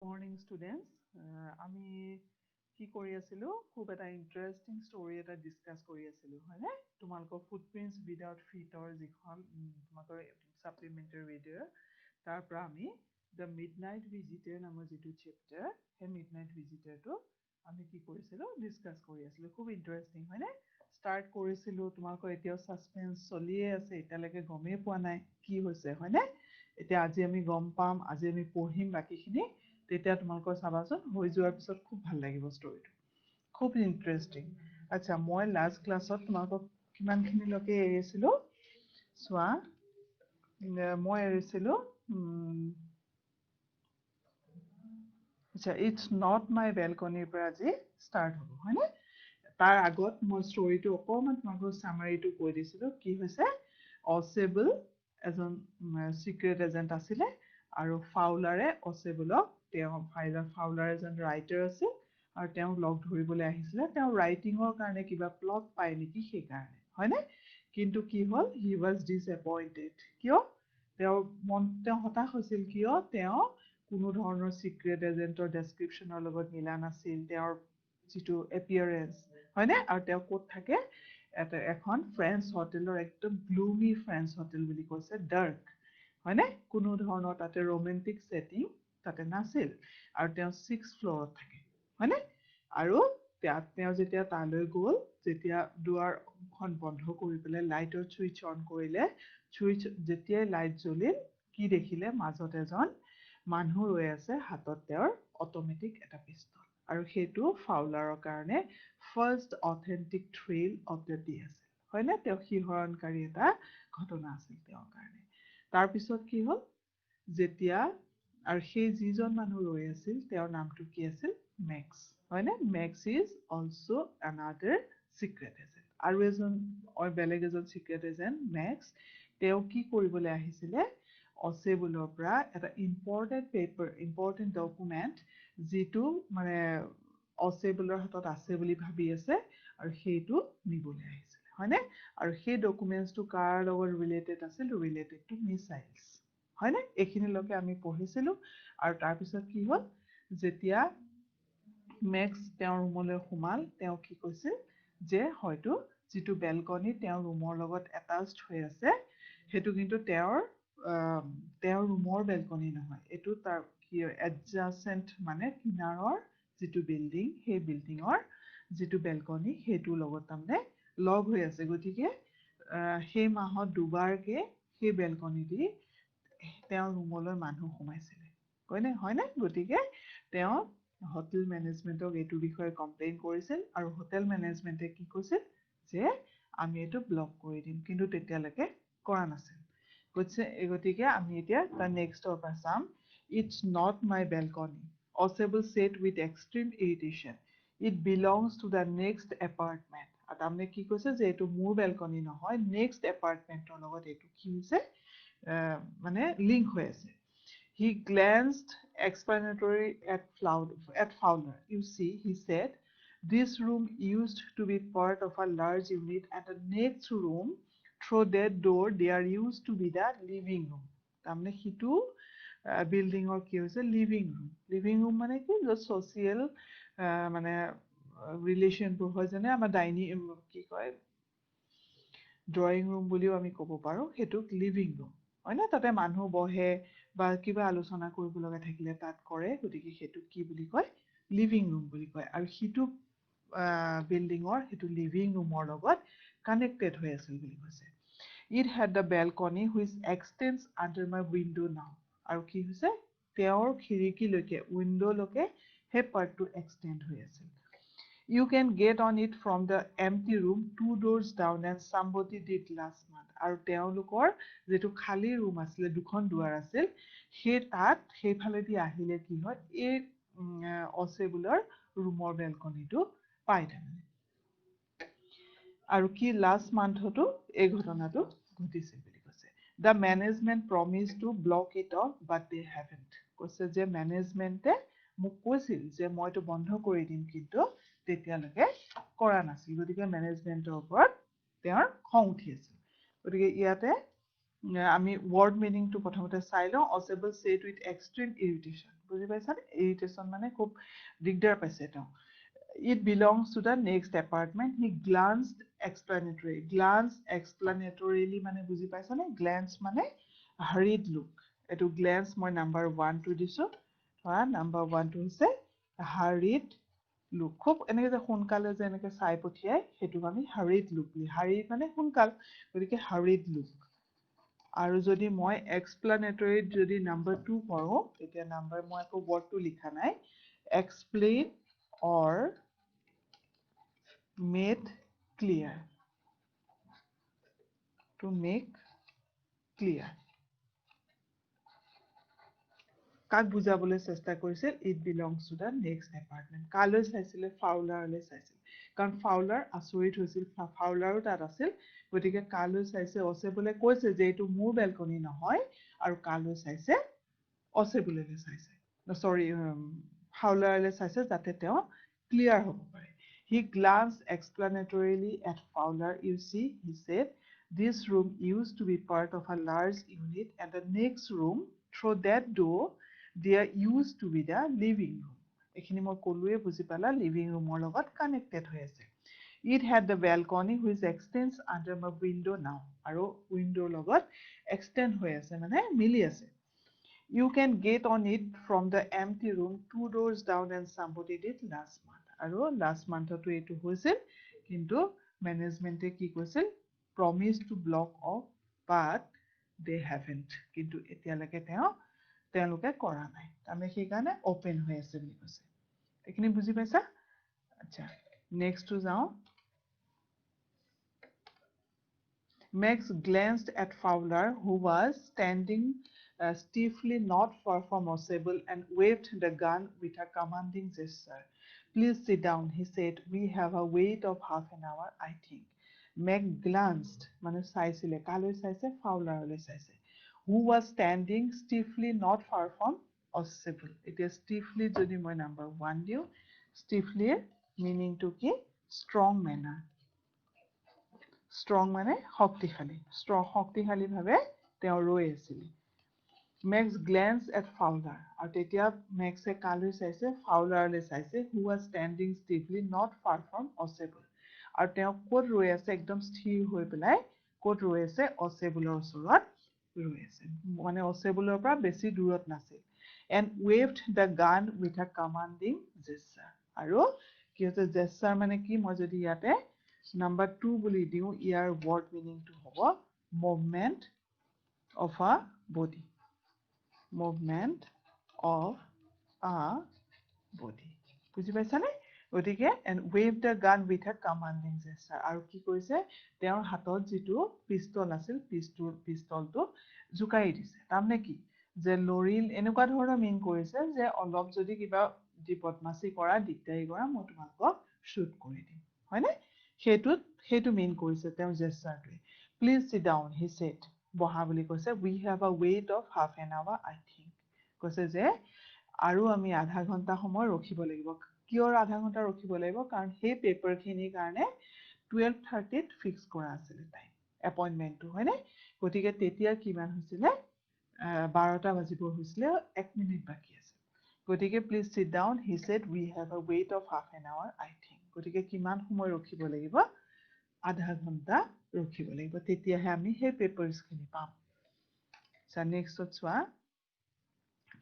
Morning students আমি কি কৰি আছিলোঁ খুব এটা ইণ্টাৰেষ্টিং ষ্টৰি এটা ডিছকাছ কৰি আছিলোঁ হয়নে তোমালোকৰ ফুটপ্ৰিণ্টছ উইদাউট ফিটৰ যিখন তোমালোকৰ ছাপ্লিমেণ্টাৰী ভিডিঅ' তাৰ পৰা আমি দ্য মিডনাইট ভিজিটাৰ নামৰ যিটো চেপ্টাৰ সেই মিডনাইট ভিজিটাৰটো আমি কি কৰিছিলোঁ ডিছকাছ কৰি আছিলোঁ খুব ইণ্টাৰেষ্টিং হয়নে ষ্টাৰ্ট কৰিছিলোঁ তোমালোকৰ এতিয়াও ছাছপেন্স চলিয়ে আছে এতিয়ালৈকে গমেই পোৱা নাই কি হৈছে হয়নে এতিয়া আজি আমি গম পাম আজি আমি পঢ়িম বাকীখিনি তেতিয়া তোমালোকৰ চাবাচোন হৈ যোৱাৰ পিছত খুব ভাল লাগিব ষ্টৰিটো খুব ইণ্টাৰেষ্টিং আচ্ছা মই লাষ্ট ক্লাছত তোমালোকক কিমানখিনিলৈকে এৰিছিলোঁ চোৱা মই এৰিছিলোঁ আচ্ছা ইটছ নট মাই বেলকনিৰ পৰা আজি ষ্টাৰ্ট হ'ব হয়নে তাৰ আগত মই ষ্টৰিটো অকণমান তোমালোকৰ চামাৰীটো কৈ দিছিলোঁ কি হৈছে অচেবল এজন চিক্ৰেট এজেণ্ট আছিলে আৰু ফাউলাৰে অচেবলক তেওঁ ফাউলাৰ এজন ৰাইটাৰ আছিল আৰু তেওঁক লগ ধৰিবলৈ আহিছিলে তেওঁ ৰাইটিঙৰ কাৰণে কিবা প্লট পায় নেকি সেইকাৰণে হয়নে কিন্তু কি হ'ল হি ৱাজ ডিছএপইণ্টেড কিয় তেওঁ হতাশ হৈছিল কিয় তেওঁ কোনো ধৰণৰ চিক্ৰেট এজেণ্টৰ ডেছক্ৰিপশ্যনৰ লগত মিলা নাছিল তেওঁৰ যিটো এপিয়াৰেঞ্চ হয়নে আৰু তেওঁ ক'ত থাকে এখন ফ্ৰেঞ্চ হোটেলৰ একদম গ্লুমি ফ্ৰেঞ্চ হোটেল বুলি কৈছে ডাৰ্ক হয়নে কোনো ধৰণৰ তাতে ৰোমেণ্টিক ছেটিং তাতে নাছিল আৰু তেওঁ 6th ফ্ল'ৰত থাকে হয়নে আৰু তেওঁ যেতিয়া তালৈ গ'ল যেতিয়া দুৱাৰখন বন্ধ কৰি পেলাই লাইটৰ ছুইচ অন কৰিলে ছুইচ যেতিয়াই লাইট জ্বলিল কি দেখিলে মাজত এজন মানুহ ৰৈ আছে হাতত তেওঁৰ অট'মেটিক এটা পিষ্টল আৰু সেইটো ফাউলাৰৰ কাৰণে first authentic thrill of the day আছিল হয়নে তেওঁ শিহৰণকাৰী এটা ঘটনা আছিল তেওঁৰ কাৰণে তাৰপিছত কি হ'ল যেতিয়া আৰু সেই যিজন মানুহ ৰৈ আছিল তেওঁৰ নামটো কি আছিল মেক্স হয়নে Max is also' another secret agent আৰু এজন বেলেগ এজন চিক্ৰেট এজেণ্ট মেক্স তেওঁ কি কৰিবলৈ আহিছিলে অচেবুলৰ পৰা এটা ইম্পৰ্টেণ্ট ডকুমেণ্ট যিটো মানে অচেবুলৰ হাতত আছে বুলি ভাবি আছে আৰু সেইটো নিবলৈ আহিছিলে হয়নে আৰু সেই ডকুমেণ্টছটো কাৰ লগত ৰিলেটেড টু মিছাইলছ হয়নে এইখিনিলৈকে আমি পঢ়িছিলোঁ আৰু তাৰপিছত কি হ'ল যেতিয়া মেক্স তেওঁৰ ৰুমলৈ সোমাল তেওঁ কি কৈছিল যে হয়তো যিটো বেলকনি তেওঁৰ ৰুমৰ লগত এটাচ্ড হৈ আছে সেইটো কিন্তু তেওঁৰ ৰুমৰ বেলকনি নহয় এইটো তাৰ কি এডজাচেণ্ট মানে কিনাৰৰ যিটো বিল্ডিং সেই বিল্ডিঙৰ যিটো বেলকনি সেইটোৰ লগত তাৰমানে লগ হৈ আছে গতিকে সেই মাহত দুবাৰকে সেই বেলকনি দি তেওঁৰ ৰুমলৈ মানুহ সোমাইছিলে হয়নে গতিকে তেওঁ হোটেল মেনেজমেণ্টক এইটো বিষয়ে কমপ্লেইন কৰিছিল আৰু হোটেল মেনেজমেণ্টে কি কৈছিল যে আমি এইটো ব্লক কৰি দিম কিন্তু তেতিয়ালৈকে কৰা নাছিল গতিকে আমি এতিয়া তাৰ নেক্সটৰ পৰা Sam it's not my balcony অচেবল said with extreme irritation it belongs to the next apartment আৰু তাৰমানে কি কৈছে যে এইটো মোৰ বেলকনি নহয় নেক্সট এপাৰ্টমেণ্টৰ লগত এইটো কি হৈছে মানে লিংক হৈ আছে হি গ্লেন্সড explanatory at Fowler. You see, he said, this room used to be part of a large unit and the next room, through that door, there used to be the living room. তাৰমানে সিটো বিল্ডিঙৰ কি হৈছে living room মানে কি social মানে ৰিলেশ্যনবোৰ হয় যেনে আমাৰ কি কয় ড্ৰয়িং ৰুম বুলিও আমি ক'ব পাৰোঁ সেইটোক লিভিং ৰুম হয় না তাতে মানুহ বহে বা কিবা আলোচনা কৰিব লগা থাকিলে তাত কৰে গতিকে সেইটো কি বুলি কয় লিভিং ৰুম বুলি কয় আৰু সিটো বিল্ডিঙৰ সেইটো লিভিং ৰুমৰ লগত কানেক্টেড হৈ আছিল বুলি কৈছে it had the balcony which extends under my window' now আৰু কি হৈছে তেওঁৰ খিৰিকীলৈকে উইণ্ড'লৈকে সেই পাৰ্টটো এক্সটেণ্ড হৈ আছিল You can get on it from the empty room 2 doors down and somebody did last month. আৰু তেওঁলোকৰ যেটো খালি ৰুম আছিল দুখন দুৱাৰ আছিল সেই তাত সেইফালেদি আহিলে কি হয় এই অচেবুলৰ ৰুমৰ বেলকনিটো পাই থাকে আৰু কি লাষ্ট মান্থতো এই ঘটনাটো ঘটিছিল বুলি কৈছে The management promised to block it off but they haven't কৈছে যে মেনেজমেণ্টে মোক কৈছিল যে মইতো বন্ধ কৰি দিম কিন্তু তেতিয়ালৈকে কৰা নাছিল গতিকে মেনেজমেণ্টৰ ওপৰত তেওঁৰ খং উঠি আছিল গতিকে ইয়াতে আমি word meaning to প্ৰথমতে চাই লওঁ Osable said with extreme irritation বুজি পাইছানে irritation মানে খুব দিগদাৰ পাইছে তেওঁ It belongs to the next apartment he glanced explanatorily মানে বুজি পাইছানে glance মানে hurried look এটো glance মই number 1 টো দিছো ধৰা number 1 টো হৈছে hurried look খুব এনেকে যে সোনকালে যে এনেকে চাই পঠিয়াই হেতু আমি hurried look hurried মানে সোনকাল গতিকে hurried look আৰু যদি মই explanatory যদি number 2 পঢ়ো তেতিয়া number মই আকৌ word টো লিখা নাই explain or made clear to make clear কাক বুজাবলৈ চেষ্টা কৰিছিল it belongs to the next apartment কালৈ চাইছিলে ফাউলাৰলৈ চাইছিল কাৰণ ফাউলাৰ আচৰিত হৈছিল ফাউলাৰো তাত আছিল গতিকে কালৈ চাইছে অসেবলে কৈছে যে এইটো মোৰ বেলকনি নহয় আৰু কালৈ চাইছে অসেবলেলৈ চাইছে সৰি ফাউলাৰলৈ চাইছে যাতে তেওঁ ক্লিয়াৰ হ'ব পাৰে he glanced explanatorily at Fowler you see he said this room used to be part of a large unit and the next room through that door there used to be the living room এখিনি মই কলুৱে বুজি পালা living room ৰ লগত connected হৈ আছে it had the balcony which extends under my window now আৰু window লগত extend হৈ আছে মানে মিলি আছে you can get on it from the empty room 2 doors down and somebody did last month আৰু last month to এটো হৈছিল কিন্তু ম্যানেজমেন্টে কি কৈছিল promise to block off but they haven't কিন্তু এতিয়ালৈকে তেওঁলোকে কৰা নাই আমি সেইকাৰণে ওপেন হৈ আছে বুলি কৈছে এখিনি বুজি পাইছা আচ্ছা নেক্সট টু যাও Max glanced at Fowler who was standing stiffly not far from Osable and waved the gun with a commanding gesture please sit down he said we have a wait of half an hour I think Mac glanced মানে চাইছিলে কালৈ চাইছে ফাউলাৰলৈ চাইছে who was standing stiffly not far from Osable এতিয়া stiffly যদি মই number 1 দিও stiffly meaning to কি strong manner strong মানে শক্তিশালী strong শক্তিশালী ভাবে তেওঁ ৰৈ আছিল Max glanced at Fowler আৰু তেতিয়া Maxে কালৈ চাইছে ফাউলাৰলৈ চাইছে who was standing stiffly not far from Osable আৰু তেওঁ কোত ৰৈ আছে একদম স্থিৰ হৈ পেলাই কোত ৰৈ আছে Osableৰ ওচৰত ৰৈ আছে মানে Osableৰ পৰা বেছি দূৰত নাছিল and waved the gun with a commanding gesture আৰু কি হৈছে gesture মানে কি মই যদি ইয়াতে number 2 বুলি দিও ইয়াৰ word meaning to হ'ব movement of a body movement of a body বুজি পাইছানে গতিকে and wave the gun with a commanding gesture আৰু কি কৈছে তেওঁৰ হাতত যেটো পিস্তল আছিল পিস্তলটো জুকাই দিছে তাৰমানে কি যে লৰিল এনেকুৱা ধৰণৰ মিন কৰিছে যে অলপ যদি কিবা দিপতমাসি কৰা দিগদাৰি কৰা মই তোমাকক শুট কৰি দিম হয়নে সেইটো মিন কৰিছে তেওঁ জেষ্টাৰটোৱে please sit down he said বহা বুলি কৈছে we have a wait of half an hour I think কৈছে যে আৰু আমি আধা ঘন্টা সময় ৰখিব লাগিব কিয়ৰ আধা ঘন্টা ৰখিব লাগিব কাৰণ সেই পেপাৰখিনিৰ কাৰণে 12:30 ত ফিক্স কৰা আছিল টাইম এপইন্টমেন্টটো হয়নে গতিকে তেতিয়া কিমান হৈছিল 12টা বাজিব হৈছিল 1 মিনিট বাকি আছে গতিকে please sit down he shed we have a wait of half an hour I think গতিকে কিমান সময় ৰখিব লাগিব আধা ঘন্টা ৰখিব লাগিব তেতিয়াহে আমি সেই পেপাৰছখিনি পাম সা নেক্সটত চোৱা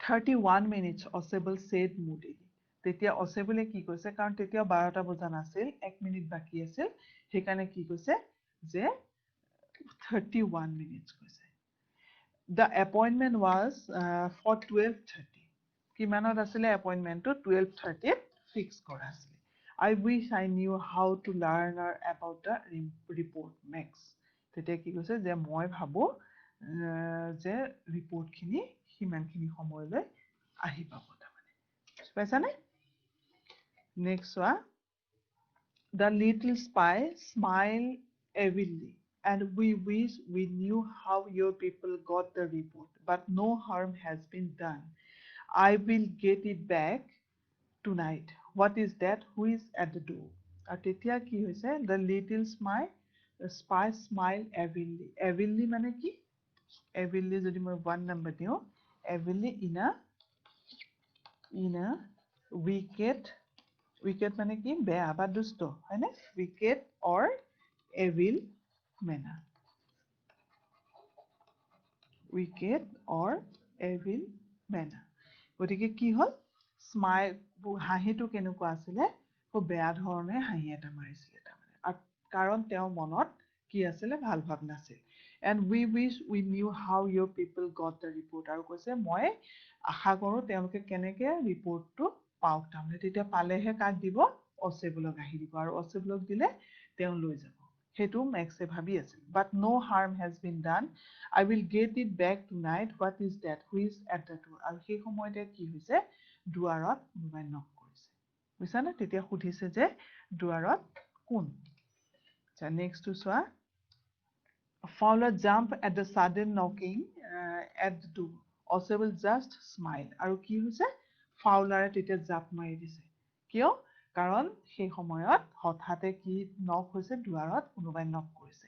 31 minutes Osable said moodily তেতিয়া Osable কি কৈছে কাৰণ তেতিয়া 12টা বজা নাছিল 1 মিনিট বাকি আছিল হেকানে কি কৈছে যে 31 minutes কৈছে the appointment was for 12:30 কিমানত আছিল appointment to 12:30 ফিক্স কৰা আছিল I wish I knew how to learn about the report Max তেতিয়া কি কৈছে যে মই ভাবো যে ৰিপৰ্টখিনি হিমানখিনি সময়লৈ আহি পাব তাৰমানে পাইছানে নেক্সট ওয়া the little spy smiled avidly and we wish we knew how your people got the report but no harm has been done I will get it back tonight what is that who is at the door আৰু তেতিয়া কি হৈছে the little spy smiled avidly মানে কি evilly যদি মই 1 number দিও evilly in a wicked মানে কি বেয়া বা দুষ্ট হয়নে wicked or evil manner wicked or evil manner গতিকে কি হল স্মাইল হাঁহিটো কেনেকুৱা আছিলে খুব বেয়া ধৰণে হাঁহি এটা মাৰিছিলে তাৰমানে কাৰণ তেওঁৰ মনত কি আছিলে ভাল ভাব নাছিল and we wish we knew how your people got the report আৰু কৈছে মই আশা কৰো তেওঁলোকে কেনেকে ৰিপৰ্টটো পাওক তাৰমানে তেতিয়া পালেহে কাক দিব অচেবলক আহি দিব আৰু অচেবলক দিলে তেওঁ লৈ যাব সেইটো মেক্সে ভাবি আছিল but no harm has been done I will get it back tonight what is that who is at the door আৰু সেই সময়তে কি হৈছে দুৱাৰত কোনোবাই নক কৰিছে বুজিছানে তেতিয়া সুধিছে যে দুৱাৰত কোন আচ্ছা নেক্সট চোৱা Fowler jumped at the sudden knocking at the door. Oswald just smiled. আৰু কি হৈছে ফাউলাৰে তেতিয়া জাপ মাৰি দিছে কিয় কাৰণ সেই সময়ত হঠাতে কি নক হৈছে দুৱাৰত কোনোবাই নক কৰিছে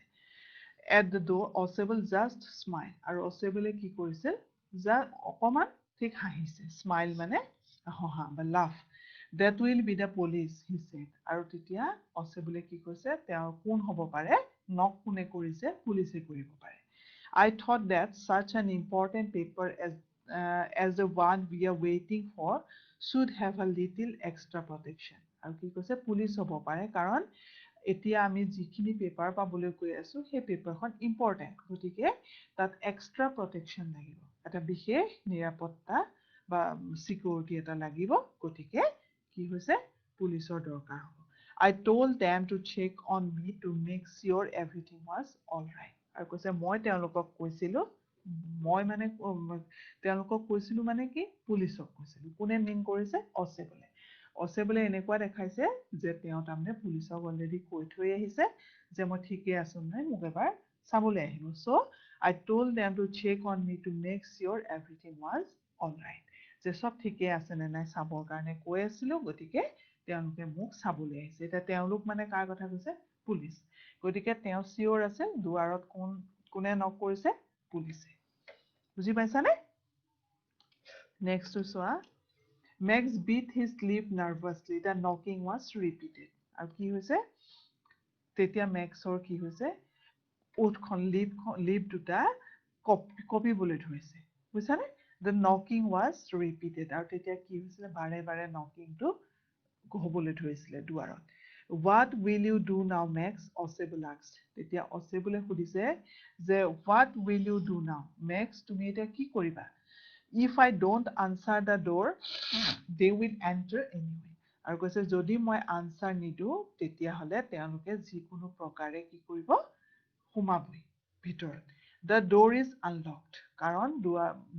at the door Oswald just smiled আৰু Oswald কি কৰিছিল যা অকমান ঠিক হাঁহিছে স্মাইল মানে হহা বা লাফ that will be the police he said আৰু তেতিয়া Oswald কি কৈছে তেওঁ কোন হ'ব পাৰে নক কোনে কৰিছে পুলিচে কৰিব পাৰে I thought that such an important paper as the one we are waiting for should have a little extra protection আৰু কি কৈছে পুলিচ হ'ব পাৰে কাৰণ এতিয়া আমি যিখিনি পেপাৰ পাবলৈ কৈ আছো সেই পেপাৰখন ইম্পৰ্টেন্ট গতিকে তাত এক্সট্ৰা প্ৰটেকচন লাগিব এটা বিশেষ নিৰাপত্তা বা সিকিউৰিটি এটা লাগিব গতিকে কি হৈছে পুলিচৰ দৰকাৰ হ'ব I told them to check on me to make sure everything was all right আৰু কৈছে মই তেওঁলোকক কৈছিলো মই মানে তেওঁলোকক কৈছিলো মানে কি পুলিচক কৈছিলো কোনে মিন কৰিছে অচেবলে এনেকুৱা দেখাইছে যে তেওঁ তাৰমানে পুলিচক অলৰেডি কৈ থৈ আহিছে যে মই ঠিকে আছো নাই মোক এবাৰ চাবলৈ আহিব so I told them to check on me to make sure everything was all right যে সব ঠিকে আছে নে নাই চাবৰ কাৰণে কৈ আছিলো গতিকে তেওঁলোকে মোক চাবলৈ আহিছে এটা তেওঁলোক মানে কাৰ কথা কৈছে পুলিচ গতিকে তেওঁ সিওৰ আছে দুৱাৰত কোনে নক কৰিছে পুলিচে বুজি পাইছানে নেক্সট চোৱা Max beat his lip nervously. The knocking was repeated. আৰু কি হৈছে তেতিয়া মেক্সৰ কি হৈছে ওঠখন লিপ দুটা কপিবলৈ ধৰিছে বুজিছানে The knocking was repeated. আৰু তেতিয়া কি হৈছিলে বাৰে বাৰে নকিংটো হ'বলৈ ধৰিছিলে দুৱাৰত What will you do now, Max? Oswald asked. তেতিয়া অচেবলে সুধিছে যে What will you do now? Max, তুমি এতিয়া কি কৰিবা? If I don't answer the door, they will enter anyway. আৰু কৈছে যদি মই আনসাৰ নিদো তেতিয়া হলে তেওঁলোকে যিকোনো প্ৰকাৰে কি কৰিব সোমাবই ভিতৰত The door is unlocked. কাৰণ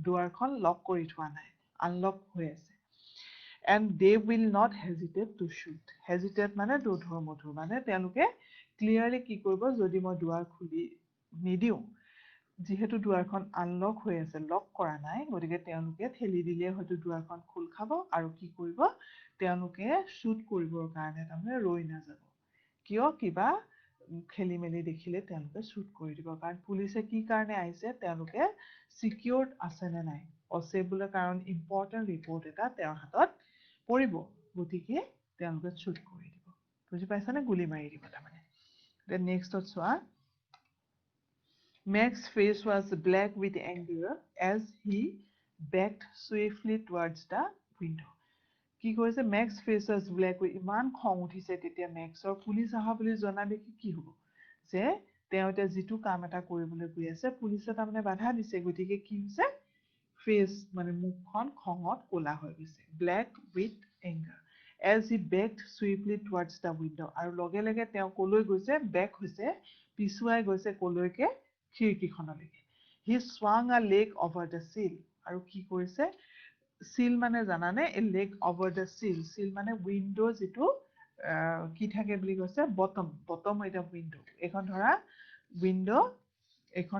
দুৱাৰখন লক কৰি থোৱা নাই আনলক হৈ আছে And they will not hesitate to shoot. Hesitate মানে দোধৰ মধুৰ মানে তেওঁলোকে ক্লিয়াৰলি কি কৰিব যদি মই দুৱাৰ খুলি নিদিও যিহেতু দুৱাৰখন আনলক হৈ আছে লক কৰা নাই গতিকে তেওঁলোকে ঠেলি দিলে হয়তো দুৱাৰখন খোল খাব আৰু কি কৰিব তেওঁলোকে শুট কৰিবৰ কাৰণে তাৰমানে ৰৈ নাযাব কিয় কিবা খেলি মেলি দেখিলে তেওঁলোকে শুট কৰি দিব কাৰণ পুলিচে কি কাৰণে আহিছে তেওঁলোকে সিকিউৰড আছে নে নাই অচেবলে কাৰণ ইম্পৰ্টেন্ট ৰিপৰ্ট এটা তেওঁৰ হাতত পৰিব গতিকে তেওঁলোকে শুট কৰি দিব বুজি পাইছানে গুলি মাৰি দিব তাৰমানে then next চোৱা Max's face was black with anger as he backed swiftly towards the window. কি কৰিছে Max's face was black with ইমান খং উঠিছে তেতিয়া Maxৰ পুলিচ আহা বুলি জনা দেখি কি হ'ব যে তেওঁ এতিয়া যিটো কাম এটা কৰিবলৈ গৈ আছে পুলিচে তাৰমানে বাধা দিছে গতিকে কি হৈছে ফেচ মানে মুখখন খঙত ক'লা হৈ গৈছে black with anger as he backed swiftly towards the window আৰু লগে লগে তেওঁ কলৈ গৈছে বেক হৈছে পিছুৱাই গৈছে কলৈকে খিৰিকীখনলৈকে he swung a leg over the sill আৰু কি কৰিছে sill মানে জানানে a leg over the sill মানে উইন্ডো যেটো কি থাকে বুলি কৈছে বটম এটা উইন্ডো এখন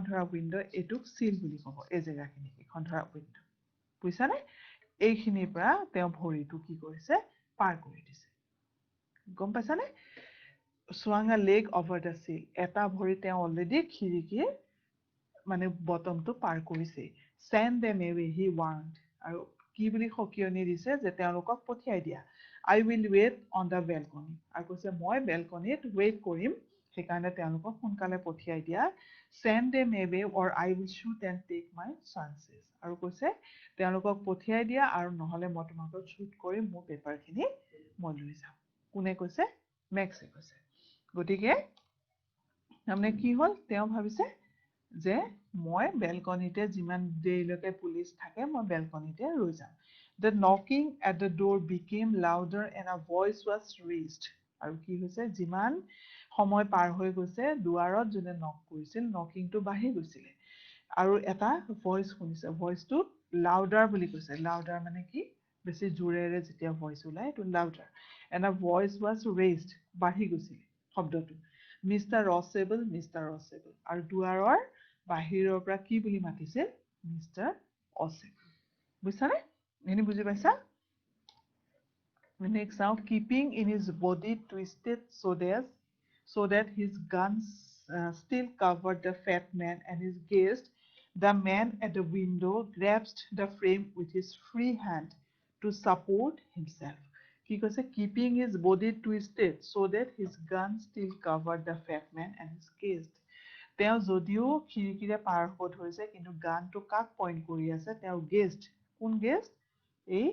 ধৰা উইন্ডো এটুক sill বুলি ক'ব এই জেগাখিনি এখন ধৰা উইন্ডো বুজিছানে এইখিনিৰ পৰা তেওঁ ভৰিটো কি কৰিছে পাৰ কৰি দিছে গম পাইছানে swung a leg over the sill এটা ভৰি তেওঁ অলৰেডি খিৰিকীৰ মানে বটমটো পাৰ কৰিছে send them away he warned আৰু কি বুলি সকিয়নি দিছে যে তেওঁলোকক পঠিয়াই দিয়া I will wait on the balcony আৰু কৈছে মই বেলকনিত ৱেইট কৰিম সেইকাৰণে তেওঁলোকক সোনকালে পঠিয়াই দিয়া send them away or I will shoot and take my chances আৰু কৈছে তেওঁলোকক পঠিয়াই দিয়া আৰু নহলে মই তোমাকক শ্বুট কৰিম মোৰ পেপাৰখিনি মই লৈ যাম কোনে কৈছে মেক্সে কৈছে গতিকে তাৰমানে কি হ'ল তেওঁ ভাবিছে যে মই বেলকনিতে যিমান দেৰিলৈকে পুলিচ থাকে মই বেলকনিতে ৰৈ যাম The knocking at the door became louder and a voice was raised আৰু কি হৈছে যিমান সময় পাৰ হৈ গৈছে দুৱাৰত যোনে নক কৰিছিল নকিংটো বাঢ়ি গৈছিলে আৰু এটা ভইচ শুনিছে ভইচটো লাউডাৰ বুলি কৈছে লাউডাৰ মানে কি বেছি জোৰেৰে যেতিয়া ভইচ ওলাই এইটো লাউডাৰ and a voice was raised বাঢ়ি গৈছিল শব্দটো Mr. Rossable আৰু দুৱাৰৰ বাহিৰৰ পৰা কি বুলি মাতিছিল Mr. Rossable বুজিছানে এনে বুজি পাইছা next now keeping in his body twisted so that his guns still covered the fat man and his gaze the man at the window grasped the frame with his free hand to support himself He was keeping his body twisted so that his gun still covered the fat man and his gaze. তেওঁ যদিও খিৰিকিৰে পাৰ হ'ব ধৰিছে কিন্তু গানটো কাক point কৰি আছে তেওঁ গেষ্ট কোন গেষ্ট এই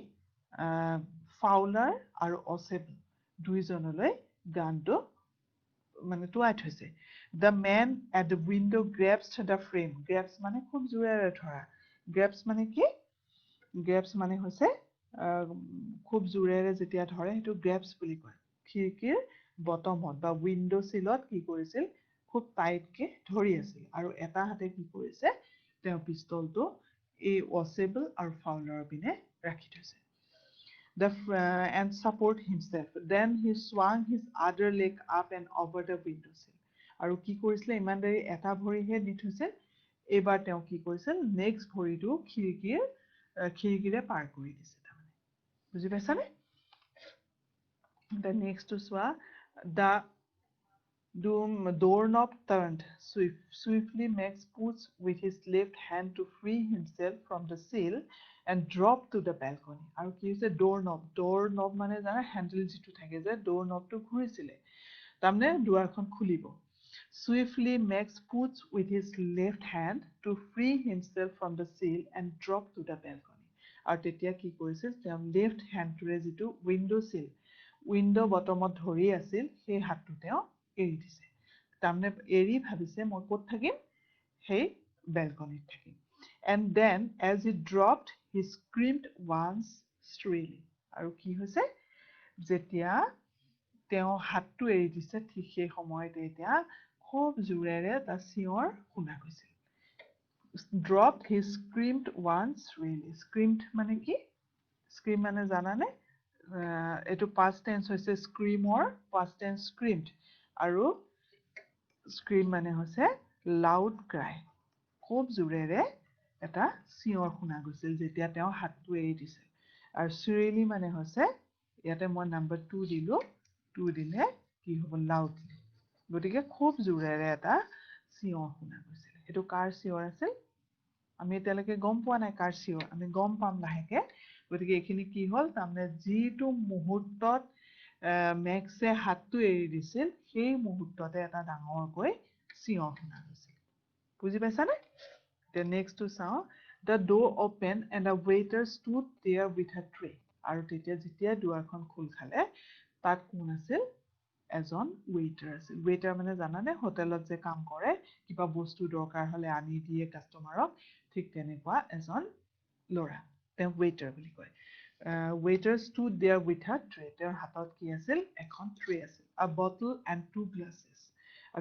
ফাউলাৰ আৰু অচেবল দুইজনলৈ গানটো মানে টুৱাই থৈছে The man at the window grasped the frame. Grabs মানে খুব জোৰেৰে ধৰা grabs মানে কি grabs মানে হৈছে খুব জোৰেৰে যেতিয়া ধৰে সেইটো গ্ৰেপছ বুলি কয় খিৰিকিৰ বটমত বা উইন্ডো সিলত কি কৰিছিল খুব টাইটকে ধৰি আছিল আৰু এটা হাতে কি কৰিছে তেওঁ পিস্তলটো এই ওয়াচেবল আৰু ফাউলাৰৰ পিনে ৰাখি থৈছে and support himself then he swung his other leg up and over the window sill আৰু কি কৰিছিল ইমান দেৰি এটা ভৰিহে দি থৈছিল এবাৰ তেওঁ কি কৰিছিল নেক্সট ভৰিটো খিৰিকিৰে পাৰ কৰি দিছিল বুজি পাইছানে the next to চোৱা the doorknob turned swiftly Max puts with his left hand to free himself from the sill and dropped to the balcony আৰু কি হৈছে doorknob মানে জানা হ্যান্ডেল যিটো থাকে যে doorknobটো ঘূৰিছিলে তাৰমানে দুৱাৰখন খুলিব Swiftly Max puts with his left hand to free himself from the sill and dropped to the balcony আৰু তেতিয়া কি কৰিছিল তেওঁ লেফট হ্যান্ডটোৰে যিটো উইন্ডো বটমত ধৰি আছিল সেই হাতটো তেওঁ এৰি দিছে তাৰমানে এৰি ভাবিছে মই ক'ত থাকিম সেই বেলকনিত থাকিম and then as he dropped he screamed once shrilly আৰু কি হৈছে যেতিয়া তেওঁ হাতটো এৰি দিছে ঠিক সেই সময়তে এতিয়া খুব জোৰেৰে এটা চিঞৰ শুনা গৈছিল dropped he screamed once really screamed মানে কি scream মানে জানানে এটো past tense হৈছে scream or past tense screamed আৰু scream মানে হৈছে loud cry খুব জোৰেৰে এটা চিঞৰ শুনা গৈছিল যেতিয়া তেওঁ হাতটো এৰি দিছিল আৰু shrilly মানে হৈছে ইয়াতে মই নাম্বাৰ 2 দিলো 2 দিলে কি হ'ব loudly গতিকে খুব জোৰেৰে এটা চিঞৰ শুনা গৈছিল এটো কাৰ চিঞৰ আছিল আমি এতিয়ালৈকে গম পোৱা নাই কাৰ চিঞৰ আমি গম পাম লাহেকে গতিকে এইখিনি কি হ'ল তাৰমানে যিটো মুহূৰ্তত মেক্সে হাতটো এৰি দিছিল সেই মুহূৰ্ততে এটা ডাঙৰকৈ চিঞৰ শুনা গৈছিল বুজি পাইছানে the next to চাও the door opened and a waiter stood there with a tray আৰু তেতিয়া যেতিয়া দুৱাৰখন খুল খালে তাত কোন আছিল এজন waiter আছিল waiter মানে জানানে হোটেলত যে কাম কৰে কিবা বস্তু দৰকাৰ হলে আনি দিয়ে কাস্টমাৰক ঠিক তেনেকুৱা এজন লৰা তেওঁ waiter বুলি কয় waiter stood there with a tray তেওঁৰ হাতত কি আছিল এখন tray আছিল a bottle and two glasses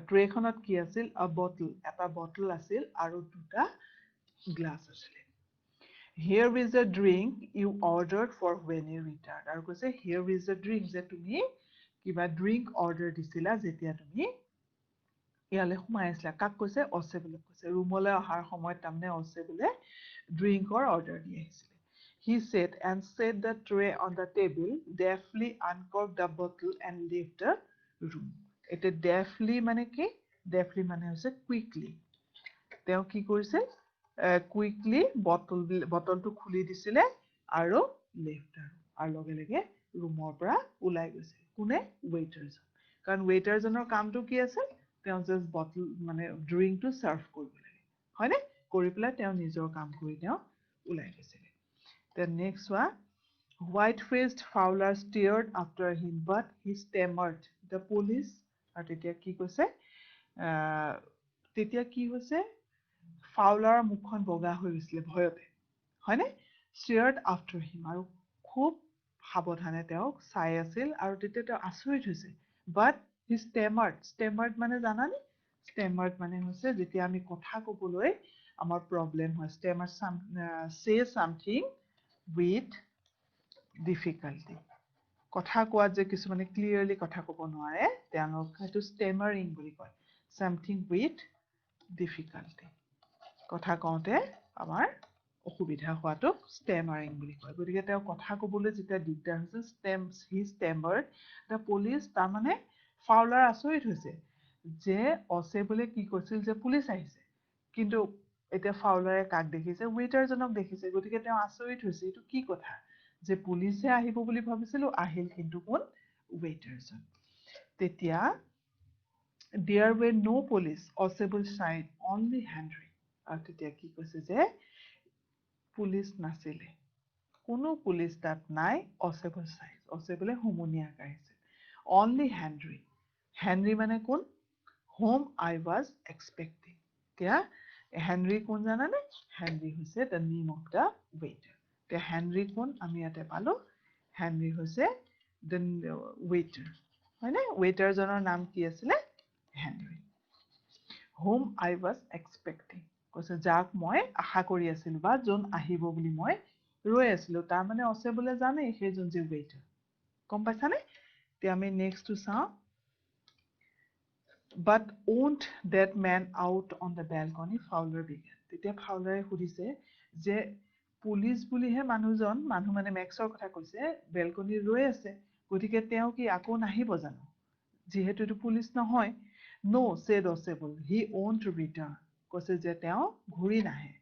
tray খনত কি আছিল a bottle এটা bottle আছিল আৰু দুটা glass আছিল Here is a drink you ordered for when you returned আৰু কৈছে here is a drink যে তুমি কিবা ড্ৰিংক অৰ্ডাৰ দিছিলা যেতিয়া তুমি ইয়ালে সোমাই আছিলা কাক কৈছে অসেবলে কৈছে ৰুমলৈ অহাৰ সময়ত তামনে অসেবলে ড্ৰিংকৰ অৰ্ডাৰ দি আহিছিল He said and set the tray on the table deftly uncorked the bottle and left the room এটা deftly মানে কি deftly মানে হৈছে quickly তেওঁ কি কৰিছিল কুইকলি বটলটো খুলি দিছিলে আৰু লেফ্ট আৰু লগে লগে ৰুমৰ পৰা ওলাই গৈছিল কোনে ৱেটাৰজন কাৰণ ৱেটাৰজনৰ কামটো কি আছিল তেওঁ জাষ্ট বটল মানে ড্ৰিংকটো চাৰ্ভ কৰিব লাগে হয়নে কৰি পেলাই তেওঁ নিজৰ কাম কৰি তেওঁ ওলাই গৈছিল then next one white-faced Fowler stared after him but he stammered the police আৰু তেতিয়া কি কৈছে তেতিয়া কি হৈছে Fowler মুখখন বগা হৈ গৈছিল ভয়তে হয়নে stared after him আৰু খুব সাৱধানে তেওঁক চাই আছিল আৰু তেতিয়া তেওঁ আচৰিত হৈছে but he stammered মানে জানানে stammered মানে হৈছে যেতিয়া আমি কথা ক'বলৈ আমাৰ প্ৰবলেম হয় stammered say something with difficulty কথা কোৱাত যে কিছুমানে ক্লিয়াৰলি কথা ক'ব নোৱাৰে তেওঁলোক সেইটো stammering বুলি কয় something with difficulty কথা কওঁতে আমাৰ অসুবিধা হোৱাটো stammering বুলি কয় গতিকে তেওঁ কথা ক'বলৈ যেতিয়া দিগদাৰ হৈছে he stammered the police তাৰ মানে ফাউলাৰ আচৰিত হৈছে যে অচেবলে কি কৈছিল যে পুলিচ আহিছে কিন্তু এতিয়া ফাউলাৰে কাক দেখিছে ৱেটাৰজনক দেখিছে গতিকে তেওঁ আচৰিত হৈছে এইটো কি কথা যে পুলিচে আহিব বুলি ভাবিছিল আহিল কিন্তু কোন ৱেটাৰজন তেতিয়া there were no police Osable side only Henry আৰু তেতিয়া কি কৈছে যে পুলিচ নাছিলে কোনো পুলিচ তাত নাই Osable side Osable হুমুনিয়া গাইছে only Henry মানে কোন whom I was expecting এতিয়া Henry কোন জানানে Henry হৈছে the name of the waiter এতিয়া Henry কোন আমি ইয়াতে পালো Henry হৈছে the waiter হয়নে ৱেটাৰজনৰ নাম কি আছিল Henry whom I was expecting কৈছে যাক মই আশা কৰি আছিল বা জন আহিব বুলি মই ৰৈ আছিল তাৰ মানে অছে বলে জানে সেইজন যে ৱেটাৰ কম পাইছানে তে আমি নেক্সট টু চাও but won't that man out on the balcony Fowler began তেতিয়া ফাউলাৰে সুধিছে যে পুলিচ বুলিহে মানুহ মানে মেক্সৰ কথা কৈছে বেলকনি ৰৈ আছে গতিকে তেওঁ কি আকৌ নাহিব জানো যিহেতু এটো পুলিচ নহয় no said Osable he won't return কৈছে যে তেওঁ ঘূৰি নাহে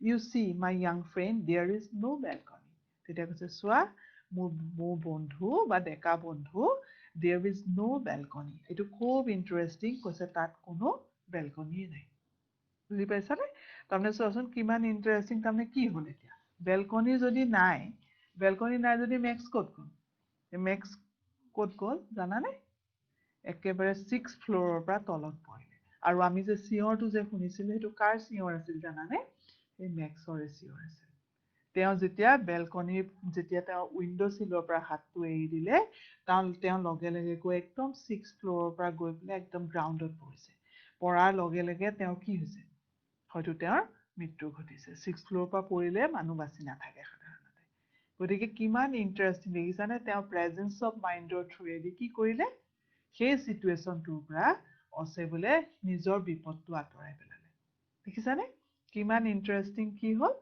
you see my young friend there is no balcony তেতিয়া কৈছে চোৱা মোৰ বন্ধু বা ডেকা বন্ধু there is no balcony এটো খুব ইন্টাৰেষ্টিং কৈছে তাত কোনো বেলকনি নাই বুজি পাইছানে তাৰমানে চোৱাচোন কিমান ইন্টাৰেষ্টিং তাৰমানে কি হ'ল এতিয়া বেলকনি যদি নাই যদি মেক্স ক'ত গ'ল জানানে একেবাৰে 6th ফ্লোৰৰ পৰা তলত পৰিলে আৰু আমি যে চিঞৰটো যে শুনিছিলো সেইটো কাৰ চিঞৰ আছিল জানানে এই মেক্সৰ চিঞৰ আছিল তেওঁ যেতিয়া বেলকনি যেতিয়া তেওঁ উইন্ডো সিলৰ পৰা হাতটো এৰি দিলে তেওঁ লগে লগে গৈ একদম 6th ফ্লোৰৰ পৰা গৈ পেলাই একদম গ্ৰাউণ্ডত পৰিছে পৰাৰ লগে লগে তেওঁ কি হৈছে হয়তো তেওঁৰ মৃত্যু ঘটিছে 6th ফ্লোৰৰ পৰা পৰিলে মানুহ বাচি নাথাকে সাধাৰণতে গতিকে কিমান ইন্টাৰেষ্টিং দেখিছানে তেওঁ প্ৰেজেন্স অফ মাইণ্ডৰ থ্ৰুৱেদি কি কৰিলে সেই সিচুৱেশ্যনটোৰ পৰা অছে বলে নিজৰ বিপদটো আঁতৰাই পেলালে দেখিছানে কিমান ইন্টাৰেষ্টিং কি হ'ল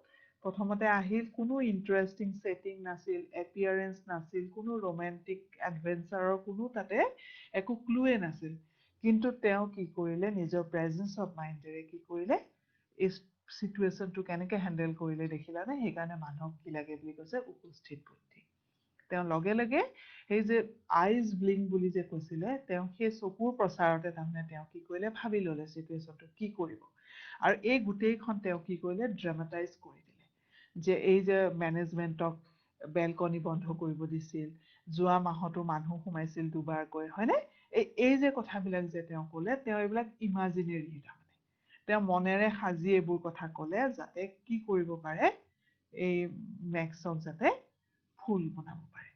প্ৰথমতে আহিল কোনো ইন্টাৰেষ্টিং সেটিং নাছিল এপিয়াৰেন্স নাছিল কোনো ৰোমান্টিক এডভেঞ্চাৰৰ কোনো তাতে একো ক্লুৱে নাছিল কিন্তু তেওঁ কি কৰিলে নিজৰ প্ৰেজেন্স অফ মাইণ্ডৰে কি কৰিলে এই সিচুৱেশ্যনটো কেনেকৈ হ্যান্ডেল কৰিলে দেখিলানে সেইকাৰণে মানুহক কি লাগে বুলি কৈছে উপস্থিত বুদ্ধি তেওঁ লগে লগে এই যে আইজ ব্লিং বুলি যে কৈছিলে তেওঁ সেই চকুৰ প্ৰচাৰতে তাৰমানে তেওঁ কি কৰিলে ভাবি ল'লে সিচুৱেশ্যনটো কি কৰিব আৰু এই গুটেইখন তেওঁ কি কৰিলে ড্ৰামাটাইজ কৰি দিলে যে এই যে ম্যানেজমেন্টক বেলকনি বন্ধ কৰিব দিছিল যোৱা মাহতো মানুহ সোমাইছিল দুবাৰকৈ হয়নে এই যে কথাবিলাক যে তেওঁ ক'লে তেওঁ এইবিলাক ইমাজিনেৰি তাৰমানে তেওঁ মনেৰে সাজি এইবোৰ কথা ক'লে যাতে কি কৰিব পাৰে এই মেক্সক যাতে ফুল বনাব পাৰে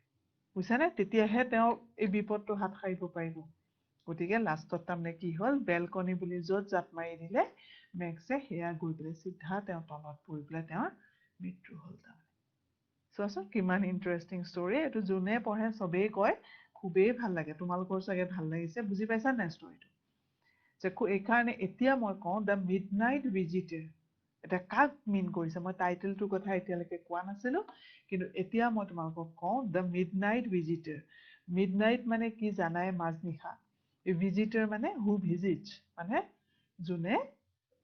বুজিছানে তেতিয়াহে তেওঁ এই বিপদটো হাত সাৰিব পাৰিব গতিকে লাষ্টত তাৰমানে কি হ'ল বেলকনি বুলি য'ত জাপ মাৰি দিলে মেক্সে হেয়া গৈ পেলাই সিধা তেওঁ তলত পৰি পেলাই তেওঁৰ মৃত্যু হ'ল তাৰমানে চোৱাচোন কিমান ইন্টাৰেষ্টিং ষ্টৰী এইটো যোনে পঢ়ে চবেই কয় খুবেই ভাল লাগে তোমালোকৰ চাগে ভাল লাগিছে বুজি পাইছা নাই ষ্টৰীটো যে এইকাৰণে এতিয়া মই কওঁ দ্য মিডনাইট ভিজিটাৰ এটা কাক মিন কৰিছে মই টাইটেলটোৰ কথা এতিয়ালৈকে কোৱা নাছিলো কিন্তু এতিয়া মই তোমালোকক কওঁ দ্য মিডনাইট ভিজিটাৰ মিডনাইট মানে কি জানাই মাজনিশা এই ভিজিটাৰ মানে হু ভিজিটছ মানে যোনে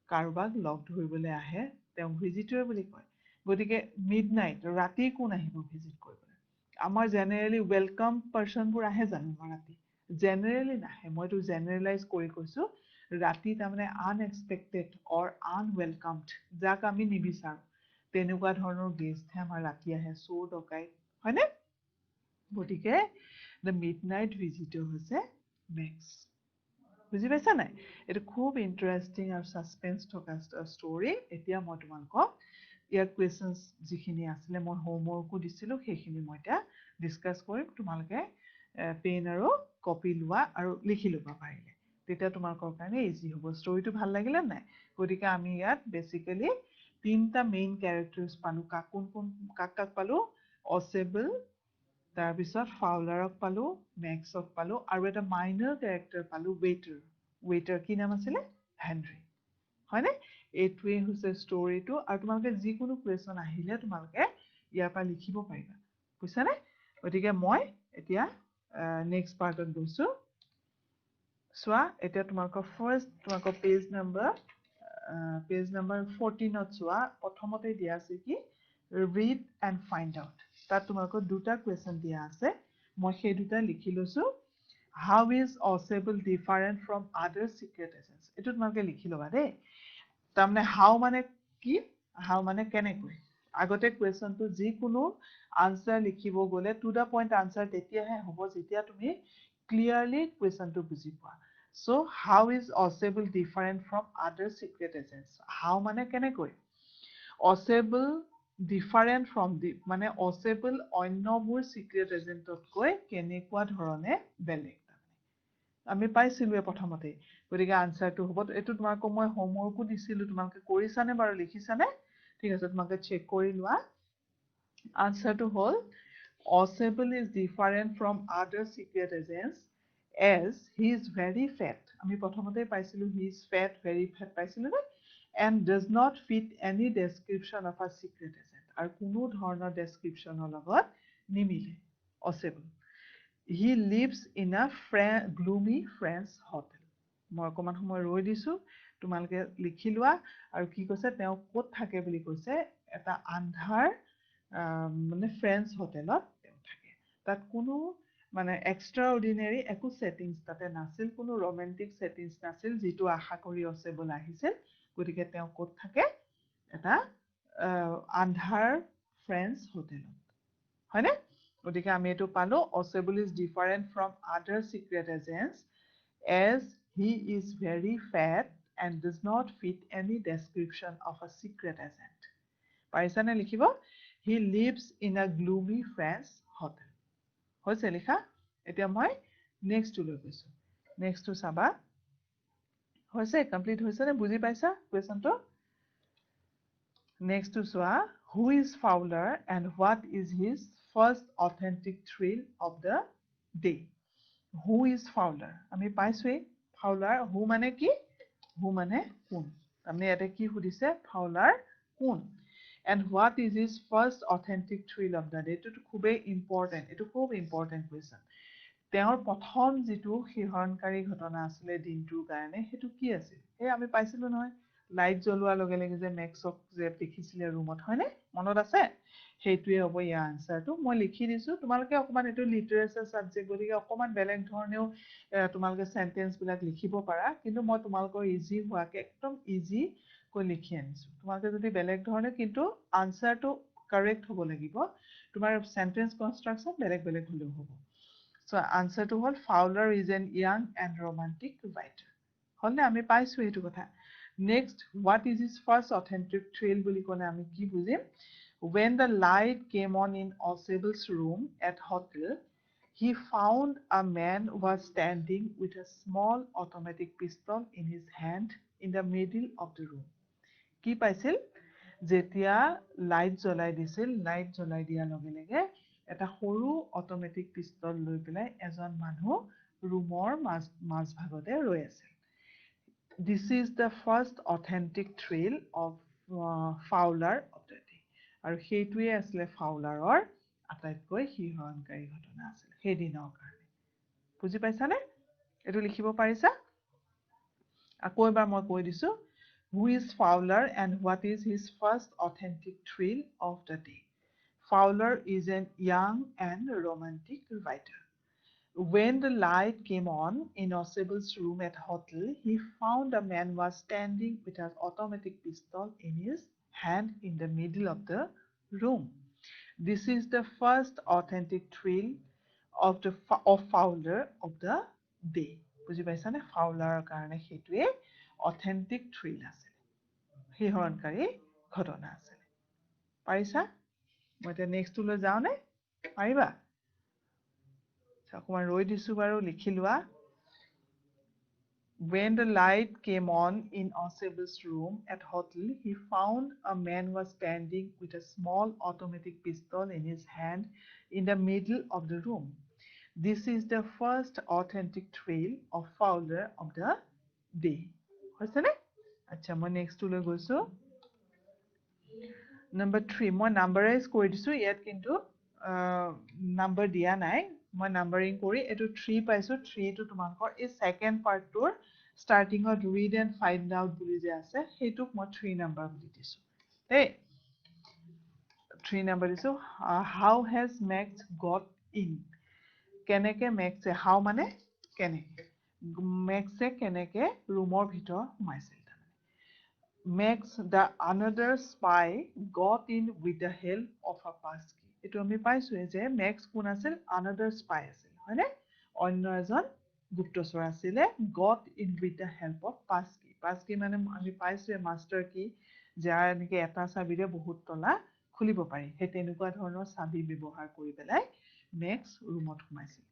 কাৰোবাক লগ ধৰিবলৈ আহে তেওঁ ভিজিটৰ বুলি কয় গতিকে মিডনাইট ৰাতি কোন আহিব ভিজিট কৰিবলৈ আমাৰ জেনেৰেলি ওয়েলকাম পাৰ্সনবোৰ আহে জানো ৰাতি জেনেৰেলি নাহে মইতো জেনেৰেলাইজ কৰি কৈছো ৰাতি তাৰমানে আনএক্সপেক্টেড অৰ আনৱেলকামড যাক আমি নিবিচাৰো তেনেকুৱা ধৰণৰ গেষ্টহে আমাৰ ৰাতি আহে চোৰ ডকাইত হয়নে গতিকে দ্য মিডনাইট ভিজিটৰ হৈছে মেক্স বুজি পাইছা নাই এটা খুব ইন্টাৰেষ্টিং আৰু সাসপেন্স থকা ষ্টৰী এতিয়া মই তোমালোকক ইয়াৰ কোৱেশ্চনছ যিখিনি আছিলে মই হোমৱৰ্কো দিছিলো সেইখিনি মই এতিয়া ডিসকাস কৰিম তোমালোকে পেন আৰু কপি লোৱা আৰু লিখি ল'বা পাৰিলে তেতিয়া তোমালোকৰ কাৰণে ইজি হ'ব ষ্টৰীটো ভাল লাগিলে নাই গতিকে আমি ইয়াত বেসিক্যালি তিনটা মেইন ক্যাৰেক্টাৰ্স পালো কাক পালো অসেবল তাৰ পিছত ফাউলাৰক পালো মেক্সক পালো আৰু এটা মাইনৰ ক্যাৰেক্টাৰ পালো ৱেটাৰ কি নাম আছিলে হেনৰি হয়নে এইটোৱে হৈছে ষ্টৰীটো আৰু তোমালোকে যিকোনো কোৱেশ্চন আহিলে তোমালোকে ইয়াৰ পৰা লিখিব পাৰিবা বুজিছানে গতিকে মই এতিয়া নেক্সট পাৰ্টত গৈছো চোৱা এতিয়া তোমালোকৰ ফাৰ্ষ্ট তোমালোকৰ পেজ নাম্বাৰ 14ত চোৱা প্ৰথমতে দিয়া আছে কি read and find out তাত তোমালোকৰ দুটা কোৱেশ্চন দিয়া আছে মই সেই দুটা লিখি লৈছো how is Osable different from other secret agents এটো তোমালোকে লিখি লবা দেই তাৰমানে how মানে কি how মানে কেনেকৈ আগতে কোৱেশ্চনটো যিকোনো আনসাৰ লিখিব গলে টু দা পইণ্ট আনসাৰ তেতিয়াহে হ'ব যেতিয়া তুমি ক্লিয়াৰলি কোৱেশ্চনটো বুজি পোৱা so how is Osable different from other secret agents how মানে কেনেকৈ Osable different from the মানে Osable অন্যবোৰ secret agentতকৈ কেনেকুৱা ধৰণে বেলেগ আমি পাইছিলো প্ৰথমতে গতিকে আনসাৰটো হ'ব এটো তোমাক মই হোমৱৰ্কো দিছিলো তোমালোকে কৰিছানে বাৰু লিখিছানে ঠিক আছে তোমালোকে চেক কৰি লোৱা আনসাৰটো হ'ল Osable is different from other secret agents as he is very fat আমি প্ৰথমতে পাইছিলো he is fat very fat পাইছিলো না and does not fit any description of a secret agent আৰু কোনো ধৰণৰ ডেসক্ৰিপচনৰ লগত নিমিলে Osable He lives in a gloomy French hotel. মই অকমান সময় ৰৈ দিছো তোমালোকে লিখি লোৱা আৰু কি কৈছে তেওঁ ক'ত থাকে বুলি কৈছে এটা আন্ধাৰ মানে ফ্ৰেঞ্চ হোটেলত তেওঁ থাকে তাত কোনো মানে এক্সট্ৰা অৰ্ডিনাৰী একো সেটিংস তাতে নাছিল কোনো ৰোমান্টিক সেটিংস নাছিল যেটো আশা কৰি Osable আহিছিল গতিকে তেওঁ ক'ত থাকে এটা আন্ধাৰ ফ্ৰেঞ্চ হোটেলত হয়নে গতিকে আমি এটো পালো Osable is different from other secret agents as he is very fat and does not fit any description of a secret agent পাৰিছানে লিখিব he lives in a gloomy French hotel হৈছে লিখা এতিয়া মই নেক্সট টু লৈ গৈছো next two চাবা হৈছে complete হৈছে নে বুজি পাইছা কোৱেশ্চনটো নেক্সট টু চোৱা who is Fowler and what is his first authentic thrill of the day who is Fowler আমি পাইছোৱে Fowler who মানে কি who মানে কোন আমি এটা কি সুধিছে Fowler কোন and what is his first authentic thrill of the day এটো খুবেই ইম্পৰ্টেন্ট এটো খুব ইম্পৰ্টেন্ট কোৱেশ্চন তেওঁৰ প্ৰথম যেটো শিহৰণকাৰী ঘটনা আছিল দিনটোৰ কাৰণে হেতু কি আছিল এই আমি পাইছিলো নহয় লাইট জ্বলোৱাৰ লগে লগে যে মেক্সক যে দেখিছিলে ৰুমত হয়নে মনত আছে হেতুৱে হ'ব ইয়াৰ আনসাৰটো মই লিখি দিছো তোমালোকে অকমান এটো লিটাৰেচাৰ সাবজেক্ট গতিকে অকমান বেলেগ ধৰণেও তোমালোকে সেন্টেন্স বিলাক লিখিব পাৰা কিন্তু মই তোমালোকৰ ইজি হোৱাকে একদম ইজি কৈ লিখি আনিছো তোমালোকে যদি বেলেগ ধৰণে কিন্তু আনসাৰটো কাৰেক্ট হ'ব লাগিব তোমাৰ সেন্টেন্স কনস্ট্ৰাকচন বেলেগ বেলেগ হলেও হ'ব so answer to হ'ল Fowler is an young and romantic writer হলনে আমি পাইছো হেতু কথা next what is his first authentic thrill বুলি কোনে আমি কি বুজিম when the light came on in Osable's room at hotel he found a man was standing with a small automatic pistol in his hand in the middle of the room কি পাইছিল যেতিয়া light জ্বলাই দিছিল light জ্বলাই দিয়া লগে লগে এটা সৰু অটোমেটিক পিস্তল লৈ পেলাই এজন মানুহ ৰুমৰ মাজ ভাগতে ৰৈ আছিল this is the first authentic thrill of Fowler of the day আৰু হেতুৱে আছিল Fowlerৰ আটাইতকৈ শিহৰণকাৰী ঘটনা আছিল হেদিনৰ কাৰণে বুজি পাইছানে এটো লিখিব পাৰিছা আকৌ এবাৰ মই কৈ দিছো Who is Fowler and what is his first authentic thrill of the day? Fowler is a young and romantic writer. When the light came on in Osibel's room at hotel, he found a man was standing with an automatic pistol in his hand in the middle of the room. This is the first authentic thrill of Fowler of the day. বুজি পাইছানে? Fowler কাৰণে সেইটোৱে authentic thrill আছিল। শিহৰণকাৰী ঘটনা আছিল। পাৰিছা? মই এতিয়া নেক্সটলৈ যাওঁনে? পাৰিবা? অকণমান ৰৈ দিছোঁ বাৰু, লিখি লোৱা। When the light came on in Osibel's room at hotel, he found a man was standing with a small automatic pistol in his hand in the middle of the room. This is the first authentic thrill of Fowler of the day. হৈছেনে? আচ্ছা, মই নেক্সটলৈ গৈছোঁ। Number 3, মই নাম্বাৰাইজ কৰি দিছোঁ। ইয়াত কিন্তু number দিয়া নাই। মই নাম্বাৰিং কৰি এইটো 3 পাইছোঁ। 3টো তোমালোকৰ এই ছেকেণ্ড পাৰ্টটোৰ ষ্টাৰ্টিঙত ৰিড এণ্ড ফাইণ্ড আউট বুলি যে আছে, সেইটোক মই 3 নাম্বাৰ বুলি দিছোঁ। দেই, 3 নাম্বাৰ দিছোঁ। How has Max got in? কেনেকে মেক্সে, হাউ মানে কেনেকে, মেক্সে কেনেকে ৰুমৰ ভিতৰত সোমাইছিল। Max, the another spy, got in with the help of a passkey. এইটো আমি পাইছোঁ যে মেক্স কোন আছিল? another spy আছিল, হয়নে? অন্য এজন গুপ্তচৰ আছিলে। got in with the help of passkey. passkey মানে আমি পাইছোঁ মাষ্টাৰ কি, যাৰ এনেকৈ এটা চাবিৰে বহুত তলা খুলিব পাৰি। সেই তেনেকুৱা ধৰণৰ চাবি ব্যৱহাৰ কৰি পেলাই মেক্স ৰুমত সোমাইছিল।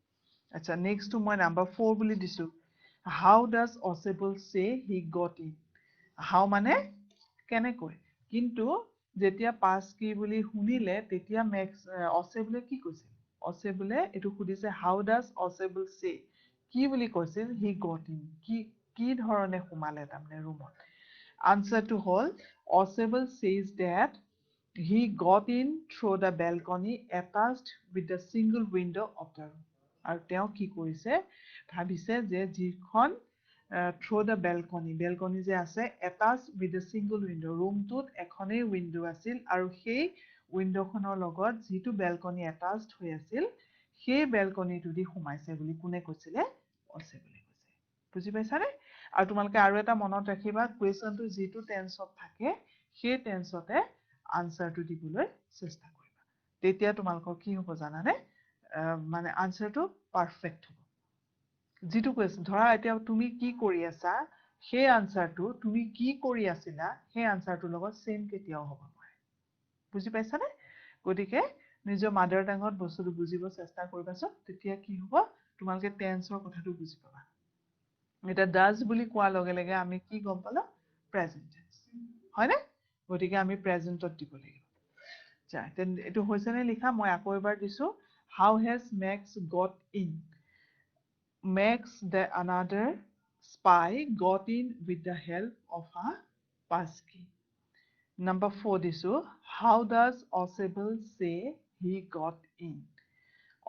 আচ্ছা, নেক্সটটো মই নাম্বাৰ 4 বুলি দিছোঁ। How does Osibel say he got in? হাউ মানে কেনেকৈ, কিন্তু যেতিয়া পাছ কি বুলি শুনিলে তেতিয়া অচেবলে কি কৈছিল? অচেবলে এইটো সুধিছে হাউ ডাজ অচেবল চে, কি বুলি কৈছিল? হি গট ইন, কি ধৰণে সোমালে তাৰমানে ৰুমত। আনচাৰটো হ'ল Isabel says that he got in through the balcony attached with the single window' of the room. আৰু তেওঁ কি কৰিছে, ভাবিছে যে যিখন থ্ৰু দ্য বেলকনি, বেলকনি যে আছে, attach with the single window', ৰুমটোত এখনেই উইণ্ড' আছিল আৰু সেই উইণ্ড'খনৰ লগত যিটো বেলকনি এটাচড হৈ আছিল, সেই বেলকনিটো দি সোমাইছে বুলি কোনে কৈছিলে? অচেবলে কৈছে। বুজি পাইছানে? আৰু তোমালোকে আৰু এটা মনত ৰাখিবা, কুৱেশ্যনটো যিটো টেন্সত থাকে সেই টেন্সতে আনচাৰটো দিবলৈ চেষ্টা কৰিবা। তেতিয়া তোমালোকৰ কি হ'ব জানানে? মানে আনচাৰটো পাৰফেক্ট হ'ব। যিটো কুৱেশ্যন, ধৰা এতিয়া তুমি কি কৰি আছা, সেই আনচাৰটো তুমি কি কৰি আছিলা সেই আনচাৰটোৰ লগত ছেম কেতিয়াও হ'ব নোৱাৰে। বুজি পাইছানে? গতিকে নিজৰ মাদাৰ টাঙত বস্তুটো বুজিব চেষ্টা কৰিবাচোন, তেতিয়া কি হ'ব, তোমালোকে টেন্সৰ কথাটো বুজি পাবা। এতিয়া ডাজ বুলি কোৱাৰ লগে লগে আমি কি গম পালো? প্ৰেজেণ্ট টেন্স, হয়নে? গতিকে আমি প্ৰেজেণ্টত দিব লাগিব। এইটো হৈছেনে লিখা? মই আকৌ এবাৰ দিছোঁ। How has Max got in? Max, the another spy, got in with the help of a passkey. Number 4 disu. How does Osibel say he got in?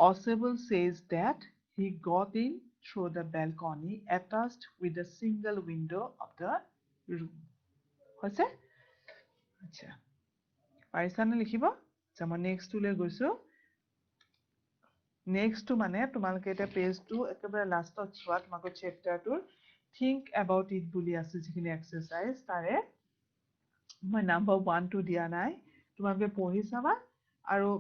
Osibel says that he got in through the balcony attached with a single window of the room. হৈছে? আচ্ছা, পাৰিছানে লিখিব? আচ্ছা, মই নেক্সটলৈ গৈছোঁ। নেক্সটটো মানে তোমালোকে এতিয়া পেজটো একেবাৰে লাষ্টত চোৱা, তোমালোকৰ চেপ্টাৰটোৰ থিংক এবাউট ইট বুলি আছে যিখিনি এক্সাৰচাইজ, তাৰে মই নাম্বাৰ 1 দিয়া নাই। তোমালোকে পঢ়ি চাবা আৰু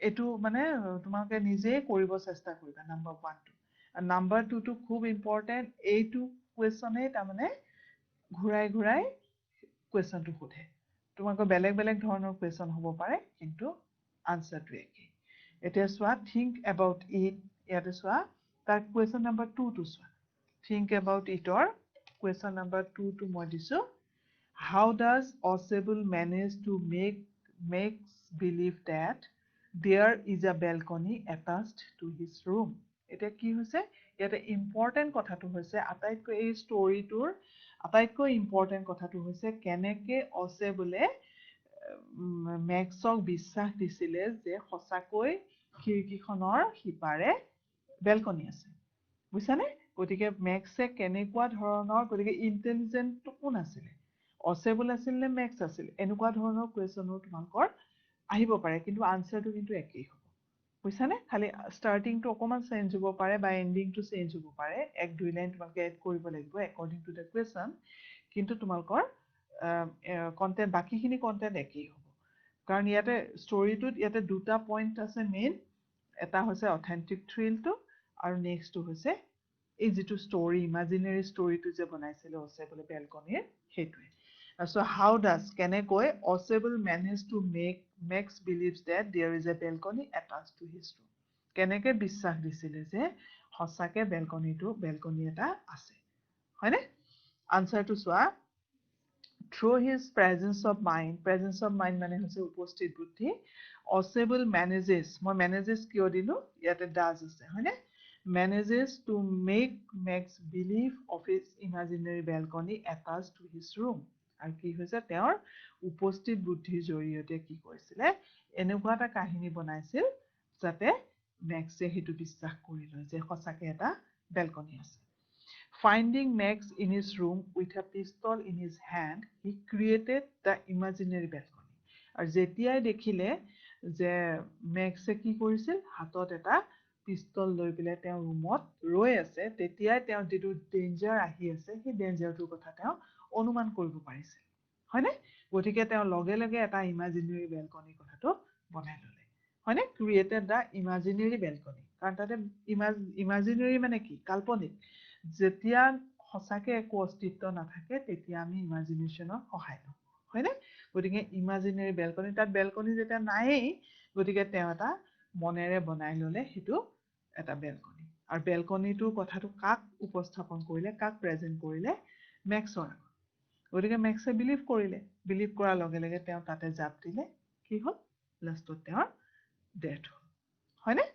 এইটো মানে তোমালোকে নিজেই কৰিব চেষ্টা কৰিবা। নাম্বাৰ 1 নাম্বাৰ 2টো খুব ইম্পৰ্টেণ্ট। এইটো কুৱেশ্যনেই তাৰমানে ঘূৰাই ঘূৰাই কুৱেশ্যনটো সোধে। তোমালোকৰ বেলেগ বেলেগ ধৰণৰ কুৱেশ্যন হ'ব পাৰে, কিন্তু আনচাৰটো একেই। এতিয়া চোৱা, থিংক এবাউট ইট, ইয়াতে চোৱা তাৰ কুৱেশ্যন নাম্বাৰ 2টো চোৱা। থিংক এবাউট ইটৰ কুৱেশ্যন নাম্বাৰ 2টো মই দিছোঁ। হাউ ডাজ অচেবল manage to Max believe that there is a balcony attached to his room? এতিয়া কি হৈছে, ইয়াতে ইম্পৰ্টেণ্ট কথাটো হৈছে, আটাইতকৈ এই ষ্টৰিটোৰ আটাইতকৈ ইম্পৰ্টেণ্ট কথাটো হৈছে কেনেকে অচেবলে মেক্সক বিশ্বাস দিছিলে যে সঁচাকৈ খিৰিকীখনৰ সিপাৰে বেলকনি আছে। বুজিছানে? গতিকে মেক্সে কেনেকুৱা ধৰণৰ, গতিকে ইণ্টেলিজেণ্টটো কোন আছিলে? অচেবল আছিল নে মেক্স আছিল এনেকুৱা ধৰণৰ কুৱেশ্যনো তোমালোকৰ আহিব পাৰে কিন্তু আনসাৰটো কিন্তু একেই হ'ব বুজিছানে খালি ষ্টাৰ্টিংটো অকণমান চেঞ্জ হ'ব পাৰে বা এণ্ডিংটো চেঞ্জ হ'ব পাৰে এক দুই লাইন তোমালোকে এড কৰিব লাগিব একৰ্ডিং টু দ্য কুৱেশ্যন কিন্তু তোমালোকৰ কণ্টেণ্ট বাকীখিনি কণ্টেণ্ট একেই হ'ব কাৰণ ইয়াতে ষ্টৰিটোত ইয়াতে দুটা পইণ্ট আছে মেইন এটা হৈছে অথেণ্টিক থ্ৰিলটো আৰু নেক্সটটো হৈছে এই যিটো ষ্টৰি ইমাজিনেৰী ষ্টৰিটো যে বনাইছিলে অচেবল বেলকনিৰ সেইটোৱে So how does কেনেকৈ অচেবল manage to make Max believes that there is a balcony attached to his room কেনেকৈ বিশ্বাস দিছিলে যে সঁচাকে বেলকনি এটা আছে হয়নে আনসাৰটো চোৱা through his presence of mind মানে হৈছে উপস্থিত বুদ্ধি অচেবল manages মই manages কিয় দিলো ইয়াতে does আছে হয়নে manages to make Max believe of his imaginary balcony attached to his room আৰু কি হৈছে তেওঁৰ উপস্থিত বুদ্ধিৰ জৰিয়তে কি কৰিছিলে এনেকুৱা এটা কাহিনী বনাইছিল যাতে মেক্সে হেতু বিশ্বাস কৰি লয় যে সঁচাকে এটা বেলকনি আছে Finding Max in his room with a pistol in his hand, he created the imaginary balcony. আৰু যেতিয়াই দেখিলে যে মেক্সে কি কৰিছিল হাতত এটা পিস্তল লৈ পেলাই তেওঁ ৰুমত ৰৈ আছে তেতিয়াই তেওঁ যেটো ডেঞ্জাৰ আহি আছে সেই ডেঞ্জাৰটোৰ কথা তেওঁ অনুমান কৰিব পাৰিছিল হয়নে গতিকে তেওঁ লগে লগে এটা ইমাজিনেৰী বেলকনি কথাটো বনাই ললে হয়নে ক্ৰিয়েটেড দা ইমাজিনেৰী বেলকনি কাৰণ তাতে ইমাজিনেৰী মানে কি কাল্পনিক যেতিয়া সঁচাকে একো অস্তিত্ব নাথাকে তেতিয়া আমি ইমাজিনেশ্যনৰ সহায় লওঁ হয়নে গতিকে ইমাজিনেৰী বেলকনি তাত বেলকনি যেতিয়া নাইয়েই গতিকে তেওঁ এটা মনেৰে বনাই ললে সেইটো এটা বেলকনি আৰু বেলকনিটোৰ কথাটো কাক উপস্থাপন কৰিলে কাক প্ৰেজেন্ট কৰিলে মেক্সৰ গতিকে মেক্সে বিলিভ কৰিলে বিলিভ কৰাৰ লগে লগে তেওঁ তাতে জাপ দিলে কি হ'ল লাষ্টত তেওঁৰ ডেথ হ'ল হয়নে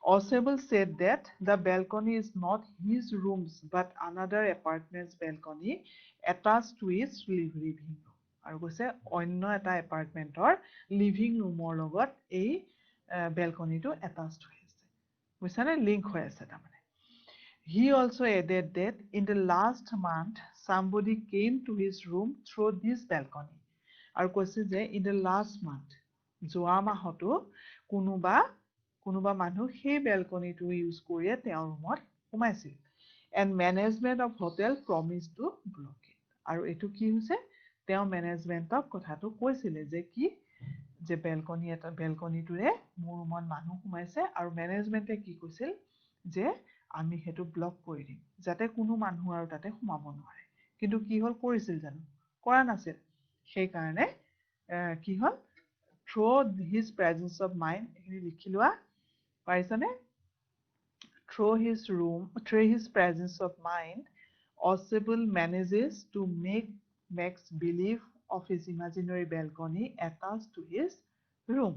Osable said that the balcony is not his rooms but another apartment's balcony attached to his living room. আৰু কৈছে অন্য এটা এপাৰ্টমেণ্টৰ লিভিং ৰুমৰ লগত এই বেলকনিটো এটাচড হৈ আছে বুজিছানে লিংক হৈ আছে তাৰমানে He also added that in the last month somebody came to his room through this balcony. আৰু কৈছে যে in the last month যোৱা মাহতো কোনোবা মানুহ সেই বেলকনিটো ইউজ কৰিয়ে তেওঁৰ ৰুমত সোমাইছিল and management of hotel promised to block it আৰু এটো কি হৈছে তেওঁ মেনেজমেন্টক কথাটো কৈছিলে যে কি যে বেলকনিটোৰে মোৰ ৰুমত মানুহ সোমাইছে আৰু মেনেজমেন্টে কি কৈছিল যে আমি হেতু ব্লক কৰি দিম যাতে কোনো মানুহ আৰু তাতে সোমাব নোৱাৰে কিন্তু কি হল কৰিছিল জানো কৰা নাছিল সেই কাৰণে কি হল through his presence of mind এখিনি লিখি লোৱা পাইছানে through his presence of mind Osable manages to make Max believe of his imaginary balcony attached to his room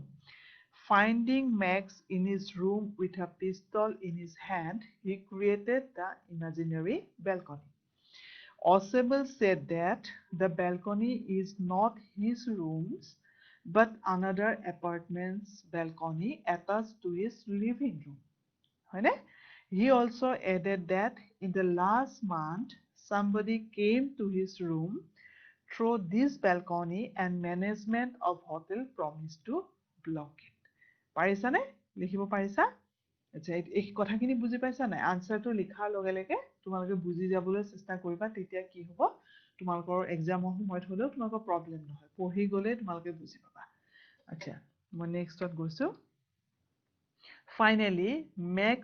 Finding Max in his room with a pistol in his hand, he created the imaginary balcony. Osable said that the balcony is not his rooms, but another apartment's balcony attached to his living room. He also added that in the last month, somebody came to his room through this balcony and management of hotel promised to block it. পাৰিছানে লিখিব পাৰিছা আচ্ছা এই কথাখিনি বুজি পাইছা নাই আনসাৰটো লিখাৰ লগে লগে তোমালোকে বুজি যাবলৈ চেষ্টা কৰিবা তেতিয়া কি হ'ব তোমালোকৰ এক্সামৰ সময়ত হলেও তোমালোকৰ প্ৰবলেম নহয় পঢ়ি গলে তোমালোকে বুজি পাবা আচ্ছা মই নেক্সটত গৈছো Finally Max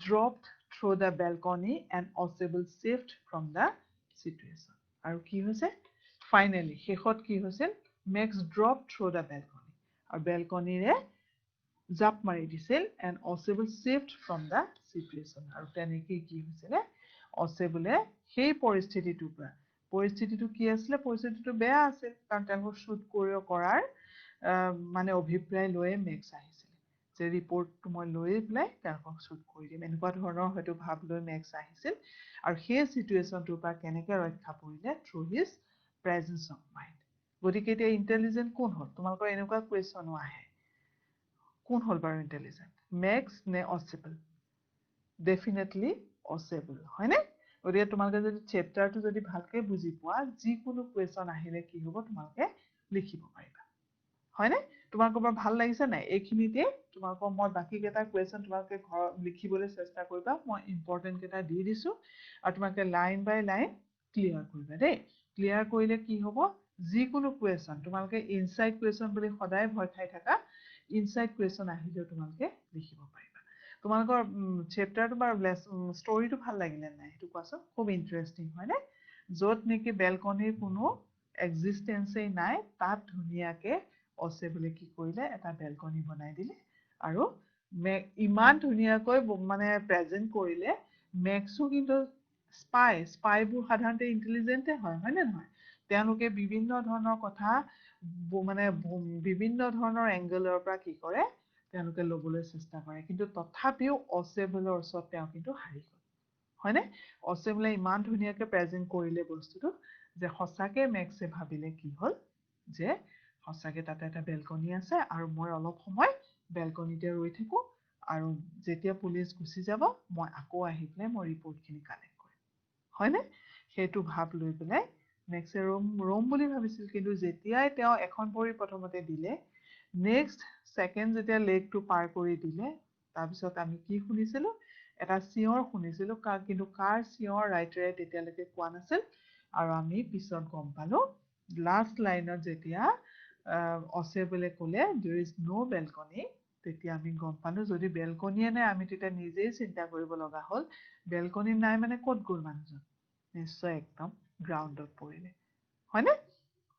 dropped through the balcony and Osable saved from the situation আৰু কি হৈছে finally শেষত কি হৈছিল Max dropped through the balcony আৰু বেলকনিৰে জাপ মাৰি দিছিল and Osable saved from the situation আৰু তেনেকৈ কি হৈছিল Osable সেই পৰিস্থিতিটো কি আছিল পৰিস্থিতিটো বেয়া আছিল কাৰণ তেওঁলোক শুট কৰাৰ মানে অভিপ্ৰায় লৈ মেক্স আহিছিল যে ৰিপৰ্টটো মই লৈ পেলাই তেওঁলোকক শুট কৰি দিম এনেকুৱা ধৰণৰ হয়তো ভাব লৈ মেক্স আহিছিল আৰু সেই সিচুৱেচনটোৰ পৰা কেনেকৈ ৰক্ষা পৰিলে through his presence of mind গতিকে এতিয়া ইন্টেলিজেন্ট কোন হ'ল তোমালোকৰ এনেকুৱা কুৱেশ্যনো আহে কোন হল বাৰু ইন্টেলিজেন্ট মেক্স নে অসেবল ডেফিনেটলি অসেবল হয়নে গতিকে তোমালোকে যদি চেপ্টাৰটো যদি ভালকে বুজি পোৱা যিকোনো কুৱেশ্যন আহিলে কি হ'ব তোমালোকে লিখিব পাৰিবা হয়নে তোমালোকৰ বাৰু ভাল লাগিছে নাই এইখিনিতে তোমালোকৰ মই বাকি কেইটা কুৱেশ্যন তোমালোকে ঘৰ লিখিবলৈ চেষ্টা কৰিবা মই ইম্পৰ্টেণ্ট কেইটা দি দিছো আৰু তোমালোকে লাইন বাই লাইন ক্লিয়াৰ কৰিবা দেই ক্লিয়াৰ কৰিলে কি হ'ব যিকোনো কুৱেশ্যন তোমালোকে ইনসাইড কুৱেশ্যন বুলি সদায় ভয় খাই থাকা ইনসাইড কুৱেশ্যন আহিলেও তোমালোকে লিখিব পাৰিবা তোমালোকৰ চেপ্টাৰটো বা ষ্টৰিটো ভাল লাগিলে নাই সেইটো কোৱাচোন খুব ইণ্টাৰেষ্টিং হয়নে য'ত নেকি বেলকনিৰ কোনো এক্সিষ্টেঞ্চেই নাই তাত ধুনীয়াকে অছে বুলি কি কৰিলে এটা বেলকনি বনাই দিলে আৰু ইমান ধুনীয়াকৈ মানে প্ৰেজেন্ট কৰিলে মেক্সো কিন্তু স্পাইবোৰ সাধাৰণতে ইণ্টেলিজেণ্টে হয় নে নহয় তেওঁলোকে বিভিন্ন ধৰণৰ কথা মানে বিভিন্ন ধৰণৰ এংগেলৰ পৰা কি কৰে তেওঁলোকে ল'বলৈ চেষ্টা কৰে কিন্তু তথাপিও অচেবলৰ ওচৰত তেওঁ কিন্তু হাৰি গ'ল হয়নে অচেবলে ইমান ধুনীয়াকৈ প্ৰেজেন্ট কৰিলে বস্তুটো যে সঁচাকে মেক্সে ভাবিলে কি হ'ল যে সঁচাকে তাতে এটা বেলকনি আছে আৰু মই অলপ সময় বেলকনিতে ৰৈ থাকো আৰু যেতিয়া পুলিচ গুচি যাব মই আকৌ আহি পেলাই মই ৰিপৰ্টখিনি কালেক্ট কৰিম হয়নে সেইটো ভাব লৈ পেলাই মেক্সে ৰোম বুলি ভাবিছিল কিন্তু যেতিয়াই তেওঁ এখন ভৰি প্ৰথমতে দিলে নেক্সট ছেকেণ্ড যেতিয়া লেগটো পাৰ কৰি দিলে তাৰপিছত আমি কি শুনিছিলোঁ এটা চিঞৰ শুনিছিলোঁ কিন্তু কাৰ চিঞৰ ৰাইটাৰে তেতিয়ালৈকে কোৱা নাছিল আৰু আমি পিছত গম পালোঁ লাষ্ট লাইনত যেতিয়া অচেবলে ক'লে there is no balcony তেতিয়া আমি গম পালোঁ যদি বেলকনিয়ে নাই আমি তেতিয়া নিজেই চিন্তা কৰিব লগা হ'ল বেলকনি নাই মানে ক'ত গ'ল মানুহজন নিশ্চয় একদম গ্ৰাউণ্ডত পৰিলে হয়নে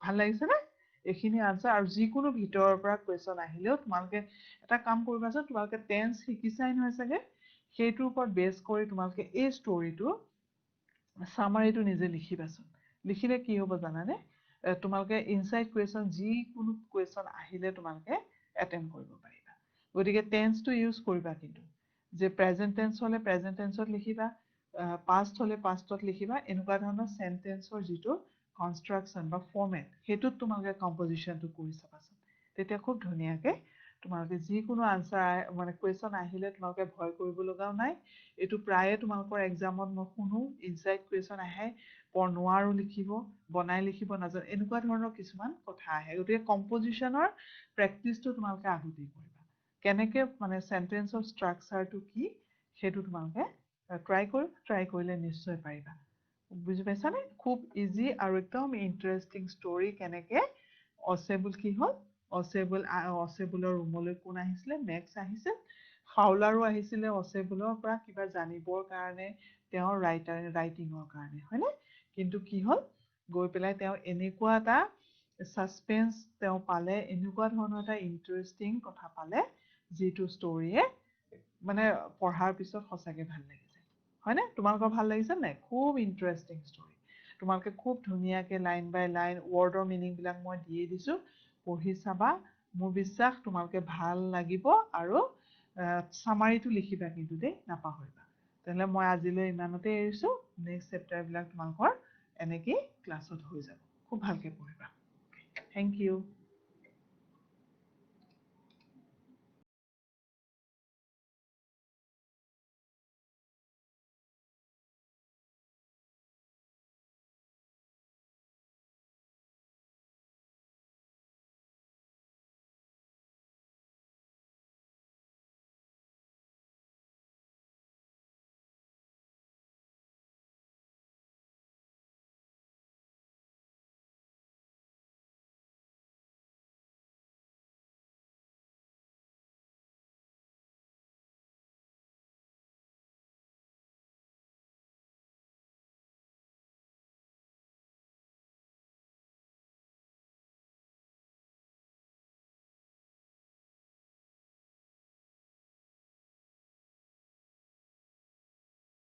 ভাল লাগিছে নে এইখিনি আনসাৰ আৰু যিকোনো ভিতৰৰ পৰা কুৱেশ্যন আহিলেও তোমালোকে এটা কাম কৰিবাচোন তোমালোকে টেন্স শিকিছাই নহয় চাগে সেইটোৰ ওপৰত বেছ কৰি তোমালোকে এই ষ্টৰিটো সামাৰিটো নিজে লিখিবাচোন লিখিলে কি হ'ব জানানে তোমালোকে ইনসাইড কুৱেশ্যন যিকোনো কুৱেশ্যন আহিলে তোমালোকে এটেম্প কৰিব পাৰিবা গতিকে টেন্সটো ইউজ কৰিবা কিন্তু যে প্ৰেজেন্ট টেন্স হ'লে প্ৰেজেন্ট টেন্সত লিখিবা পাষ্ট হ'লে পাষ্টত লিখিবা এনেকুৱা ধৰণৰ সেন্টেন্সৰ যিটো কনষ্ট্ৰাকশ্যন বা ফৰ্মেট সেইটোত তোমালোকে কম্পজিশ্যনটো কৰি চাবাচোন তেতিয়া খুব ধুনীয়াকে তোমালোকে যিকোনো আনসাৰ মানে কুৱেশ্যন আহিলে তোমালোকে ভয় কৰিব লগাও নাই এইটো প্ৰায়ে তোমালোকৰ এক্সামত মই শুনো ইনসাইড কুৱেশ্যন আহে নোৱাৰো লিখিব বনাই লিখিব নাজানো এনেকুৱা ধৰণৰ কিছুমান কথা আহে গতিকে কম্পজিশ্যনৰ প্ৰেক্টিচটো তোমালোকে আগতেই কৰিবা কেনেকে মানে সেন্টেন্সৰ ষ্ট্ৰাকচাৰটো কি সেইটো তোমালোকে ট্ৰাই কৰিলে নিশ্চয় পাৰিবা বুজি পাইছানে খুব ইজি আৰু একদম ইণ্টাৰেষ্টিং ষ্টৰি কেনেকে অচেবল কি হ'ল অচেবলৰ ৰুমলৈ কোন আহিছিলে মেক্স আহিছিল ফাউলাৰো আহিছিলে অচেবলৰ পৰা কিবা জানিবৰ কাৰণে তেওঁৰ ৰাইটিঙৰ কাৰণে হয়নে কিন্তু কি হ'ল গৈ পেলাই তেওঁ এনেকুৱা এটা ছাছপেন্স তেওঁ পালে এনেকুৱা ধৰণৰ এটা ইণ্টাৰেষ্টিং কথা পালে যিটো ষ্টৰিয়ে মানে পঢ়াৰ পিছত সঁচাকে ভাল লাগিছে হয়নে তোমালোকৰ ভাল লাগিছে নাই খুব ইণ্টাৰেষ্টিং ষ্টৰি তোমালোকে খুব ধুনীয়াকে লাইন বাই লাইন ৱৰ্ডৰ মিনিংবিলাক মই দিয়ে দিছোঁ পঢ়ি চাবা মোৰ বিশ্বাস তোমালোকে ভাল লাগিব আৰু সামাৰিটো লিখিবা কিন্তু দেই নাপাহৰিবা তেনেহ'লে মই আজিলৈ ইমানতে এৰিছোঁ নেক্সট চেপ্টাৰবিলাক তোমালোকৰ এনেকেই ক্লাছত হৈ যাব খুব ভালকে পঢ়িবা থেংক ইউ